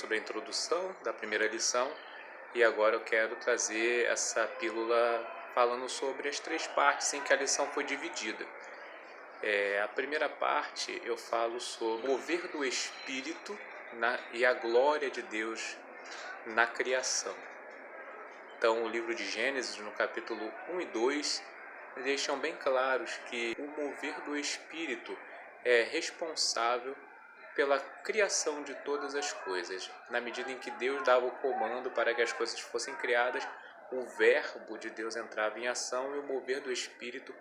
sobre a introdução da primeira lição e agora eu quero trazer essa pílula falando sobre as três partes em que a lição foi dividida. A primeira parte eu falo sobre o mover do Espírito e a glória de Deus na criação. Então, o livro de Gênesis, no capítulo 1 e 2, deixam bem claros que o mover do Espírito é responsável pela criação de todas as coisas. Na medida em que Deus dava o comando para que as coisas fossem criadas, o verbo de Deus entrava em ação e o mover do Espírito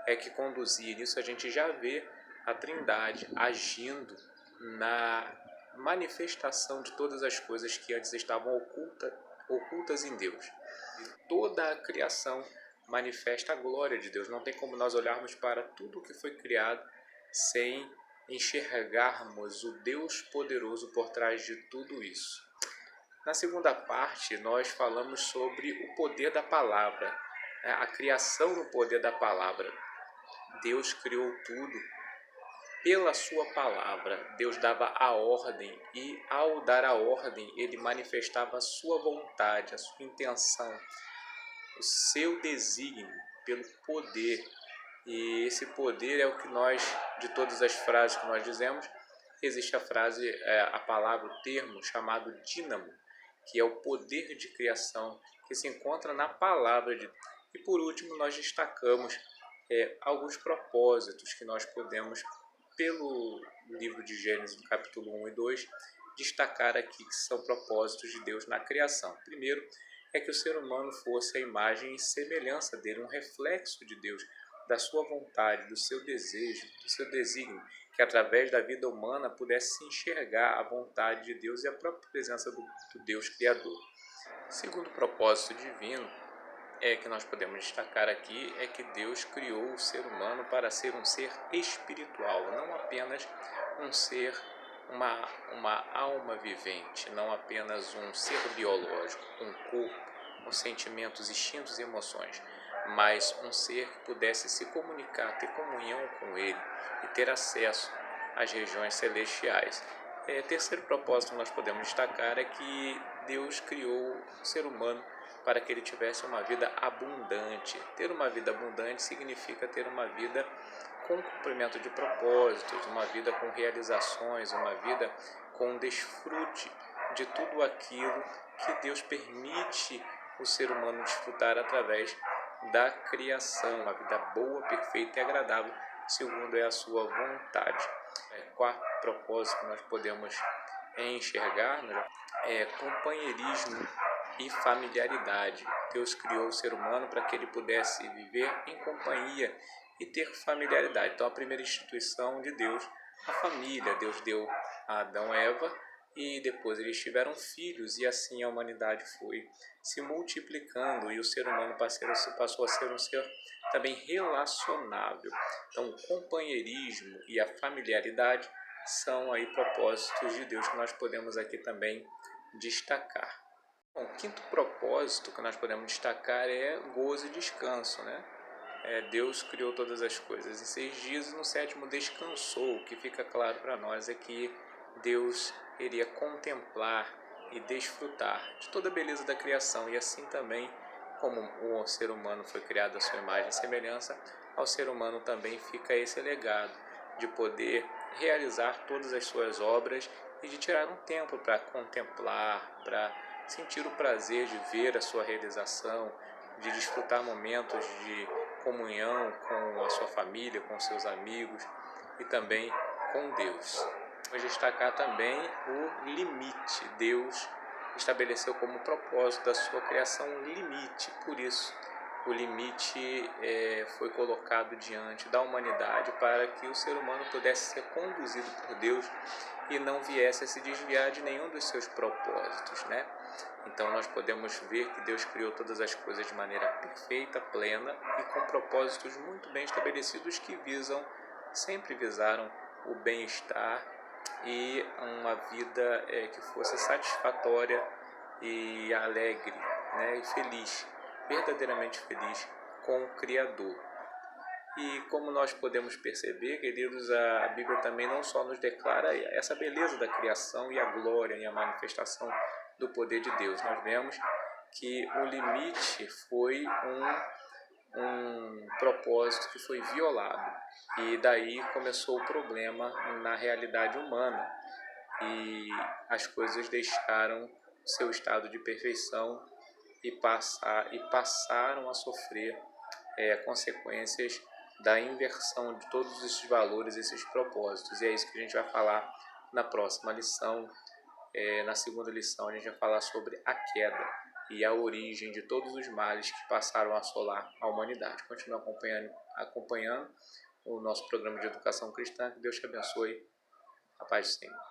é que conduzia. Nisso a gente já vê a Trindade agindo na manifestação de todas as coisas que antes estavam ocultas em Deus. E toda a criação manifesta a glória de Deus. Não tem como nós olharmos para tudo o que foi criado sem enxergarmos o Deus poderoso por trás de tudo isso. Na segunda parte, nós falamos sobre o poder da palavra, a criação no poder da palavra. Deus criou tudo pela sua palavra. Deus dava a ordem e, ao dar a ordem, ele manifestava a sua vontade, a sua intenção, o seu desígnio pelo poder. E esse poder é o que nós, de todas as frases que nós dizemos, existe a frase, a palavra, o termo chamado dínamo, que é o poder de criação que se encontra na palavra de Deus. E por último, nós destacamos alguns propósitos que nós podemos, pelo livro de Gênesis, no capítulo 1 e 2, destacar aqui que são propósitos de Deus na criação. Primeiro, é que o ser humano fosse a imagem e semelhança dele, um reflexo de Deus, da sua vontade, do seu desejo, do seu desígnio, que através da vida humana pudesse enxergar a vontade de Deus e a própria presença do Deus Criador. Segundo propósito divino, que nós podemos destacar aqui é que Deus criou o ser humano para ser um ser espiritual, não apenas um ser, uma alma vivente, não apenas um ser biológico, um corpo, com sentimentos, instintos e emoções, mas um ser que pudesse se comunicar, ter comunhão com Ele e ter acesso às regiões celestiais. Terceiro propósito que nós podemos destacar é que Deus criou o ser humano para que ele tivesse uma vida abundante. Ter uma vida abundante significa ter uma vida com cumprimento de propósitos, uma vida com realizações, uma vida com desfrute de tudo aquilo que Deus permite o ser humano desfrutar através da criação, uma vida boa, perfeita e agradável, segundo é a sua vontade. Quarto propósito que nós podemos enxergar é companheirismo e familiaridade. Deus criou o ser humano para que ele pudesse viver em companhia e ter familiaridade. Então, a primeira instituição de Deus, a família. Deus deu a Adão e Eva e depois eles tiveram filhos e assim a humanidade foi se multiplicando e o ser humano passou a ser um ser também relacionável. Então, o companheirismo e a familiaridade são aí propósitos de Deus que nós podemos aqui também destacar. Bom, o quinto propósito que nós podemos destacar é gozo e descanso, né? Deus criou todas as coisas em 6 dias e no sétimo descansou. O que fica claro para nós é que Deus iria contemplar e desfrutar de toda a beleza da criação e assim também, como o ser humano foi criado à sua imagem e semelhança, ao ser humano também fica esse legado de poder realizar todas as suas obras e de tirar um tempo para contemplar, para sentir o prazer de ver a sua realização, de desfrutar momentos de comunhão com a sua família, com seus amigos e também com Deus. Vamos destacar também o limite. Deus estabeleceu como propósito da sua criação um limite, por isso o limite foi colocado diante da humanidade para que o ser humano pudesse ser conduzido por Deus e não viesse a se desviar de nenhum dos seus propósitos, né? Então nós podemos ver que Deus criou todas as coisas de maneira perfeita, plena e com propósitos muito bem estabelecidos que sempre visaram o bem-estar e uma vida que fosse satisfatória e alegre, né? E feliz, verdadeiramente feliz com o Criador. E como nós podemos perceber, queridos, a Bíblia também não só nos declara essa beleza da criação e a glória e a manifestação do poder de Deus. Nós vemos que o limite foi um propósito que foi violado, e daí começou o problema na realidade humana, e as coisas deixaram seu estado de perfeição e passaram a sofrer consequências da inversão de todos esses valores, esses propósitos. E é isso que a gente vai falar na próxima lição. Na segunda lição a gente vai falar sobre a queda e a origem de todos os males que passaram a assolar a humanidade. Continue acompanhando o nosso programa de educação cristã. Que Deus te abençoe. A paz do Senhor.